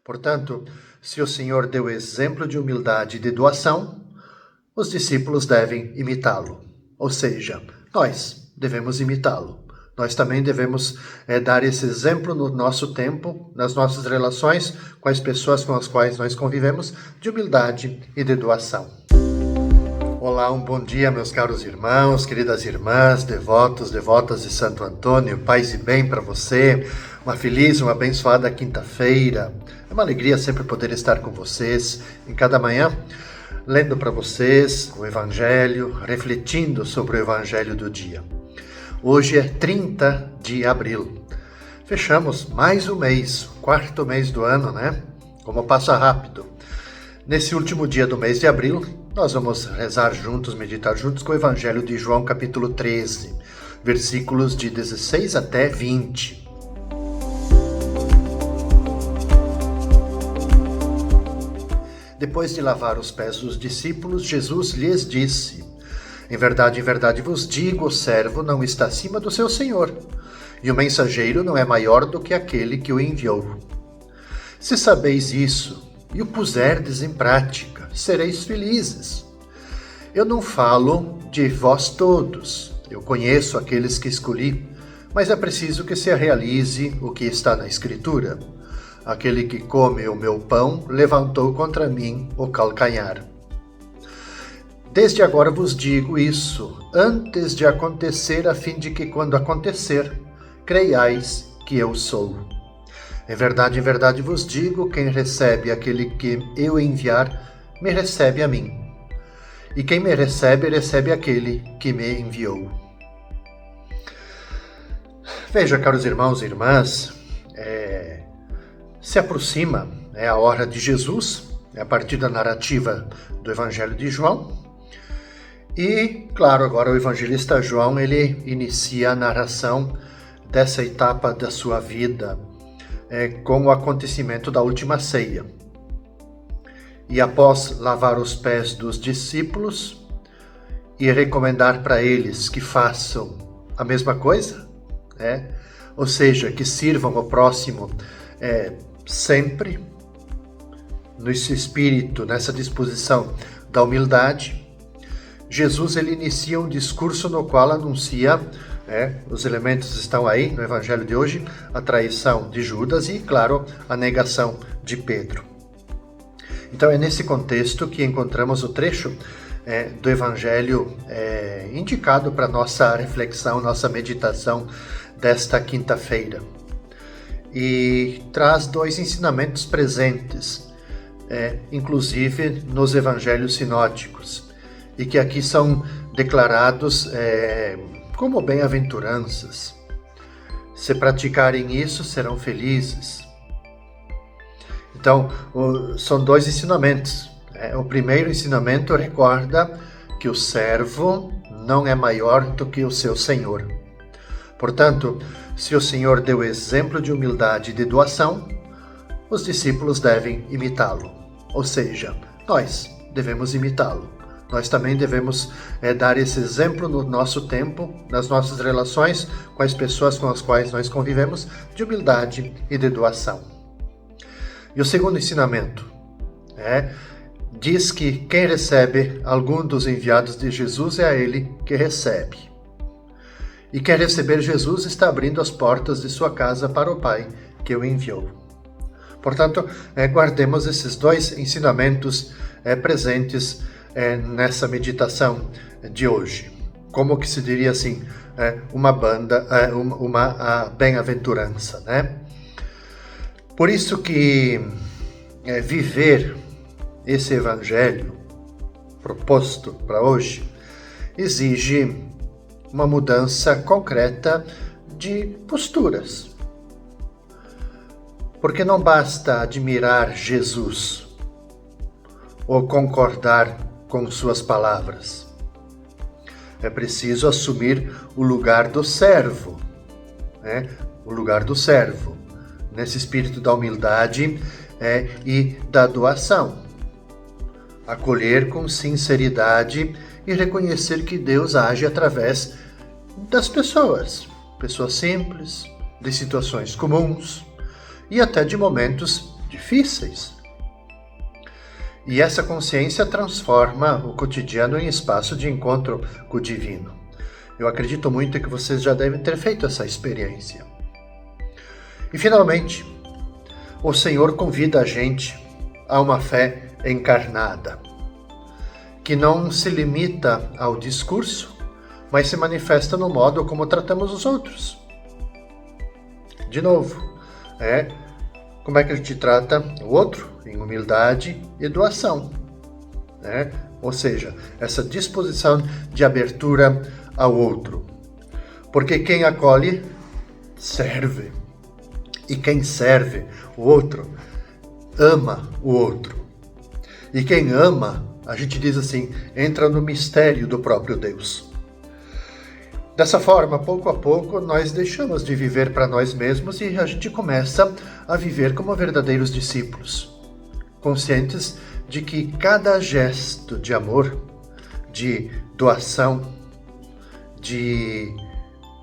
Portanto, se o Senhor deu exemplo de humildade e de doação, os discípulos devem imitá-lo. Ou seja, nós devemos imitá-lo. Nós também devemos dar esse exemplo no nosso tempo, nas nossas relações com as pessoas com as quais nós convivemos, de humildade e de doação. Olá, um bom dia, meus caros irmãos, queridas irmãs, devotos, devotas de Santo Antônio, paz e bem para você, uma feliz, uma abençoada quinta-feira. É uma alegria sempre poder estar com vocês em cada manhã, lendo para vocês o Evangelho, refletindo sobre o Evangelho do dia. Hoje é 30 de abril. Fechamos mais um mês, o quarto mês do ano, né? Como passa rápido. Nesse último dia do mês de abril, nós vamos rezar juntos, meditar juntos com o Evangelho de João, capítulo 13, versículos de 16 até 20. Depois de lavar os pés dos discípulos, Jesus lhes disse: em verdade vos digo, o servo não está acima do seu senhor, e o mensageiro não é maior do que aquele que o enviou. Se sabeis isso e o puserdes em prática, sereis felizes. Eu não falo de vós todos, eu conheço aqueles que escolhi, mas é preciso que se realize o que está na Escritura. Aquele que come o meu pão levantou contra mim o calcanhar. Desde agora vos digo isso, antes de acontecer, a fim de que, quando acontecer, creiais que eu sou. Em verdade vos digo, quem recebe aquele que eu enviar, me recebe a mim. E quem me recebe, recebe aquele que me enviou. Veja, caros irmãos e irmãs, se aproxima a hora de Jesus, a partir da narrativa do Evangelho de João. E, claro, agora o evangelista João, ele inicia a narração dessa etapa da sua vida com o acontecimento da última ceia. E após lavar os pés dos discípulos e recomendar para eles que façam a mesma coisa, ou seja, que sirvam ao próximo sempre nesse espírito, nessa disposição da humildade, Jesus ele inicia um discurso no qual anuncia, os elementos estão aí no Evangelho de hoje, a traição de Judas e, claro, a negação de Pedro. Então é nesse contexto que encontramos o trecho do Evangelho indicado para nossa reflexão, nossa meditação desta quinta-feira. E traz dois ensinamentos presentes, inclusive nos Evangelhos sinóticos, e que aqui são declarados como bem-aventuranças. Se praticarem isso, serão felizes. Então, são dois ensinamentos. O primeiro ensinamento recorda que o servo não é maior do que o seu senhor. Portanto, se o Senhor deu exemplo de humildade e de doação, os discípulos devem imitá-lo. Ou seja, nós devemos imitá-lo. Nós também devemos dar esse exemplo no nosso tempo, nas nossas relações com as pessoas com as quais nós convivemos, de humildade e de doação. E o segundo ensinamento diz que quem recebe algum dos enviados de Jesus é a ele que recebe. E quem receber Jesus está abrindo as portas de sua casa para o Pai que o enviou. Portanto, guardemos esses dois ensinamentos presentes nessa meditação de hoje. Como que se diria assim, uma bem-aventurança, Por isso que viver esse evangelho proposto para hoje exige uma mudança concreta de posturas. Porque não basta admirar Jesus ou concordar com suas palavras. É preciso assumir o lugar do servo, o lugar do servo, nesse espírito da humildade e da doação. Acolher com sinceridade e reconhecer que Deus age através das pessoas simples, de situações comuns e até de momentos difíceis. E essa consciência transforma o cotidiano em espaço de encontro com o divino. Eu acredito muito que vocês já devem ter feito essa experiência. E finalmente, o Senhor convida a gente a uma fé encarnada, que não se limita ao discurso, mas se manifesta no modo como tratamos os outros. De novo, como é que a gente trata o outro? Em humildade e doação. Ou seja, essa disposição de abertura ao outro. Porque quem acolhe, serve. E quem serve o outro, ama o outro. E quem ama, a gente diz assim, entra no mistério do próprio Deus. Dessa forma, pouco a pouco, nós deixamos de viver para nós mesmos e a gente começa a viver como verdadeiros discípulos, conscientes de que cada gesto de amor, de doação, de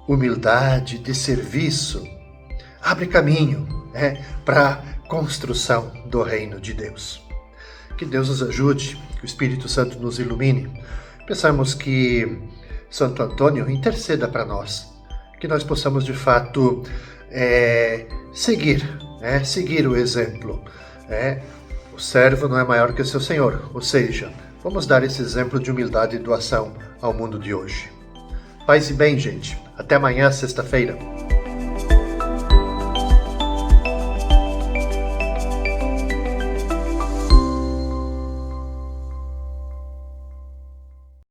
humildade, de serviço, abre caminho para a construção do reino de Deus. Que Deus nos ajude, que o Espírito Santo nos ilumine. Pensamos que Santo Antônio interceda para nós, que nós possamos de fato seguir o exemplo. O servo não é maior que o seu senhor, ou seja, vamos dar esse exemplo de humildade e doação ao mundo de hoje. Paz e bem, gente. Até amanhã, sexta-feira.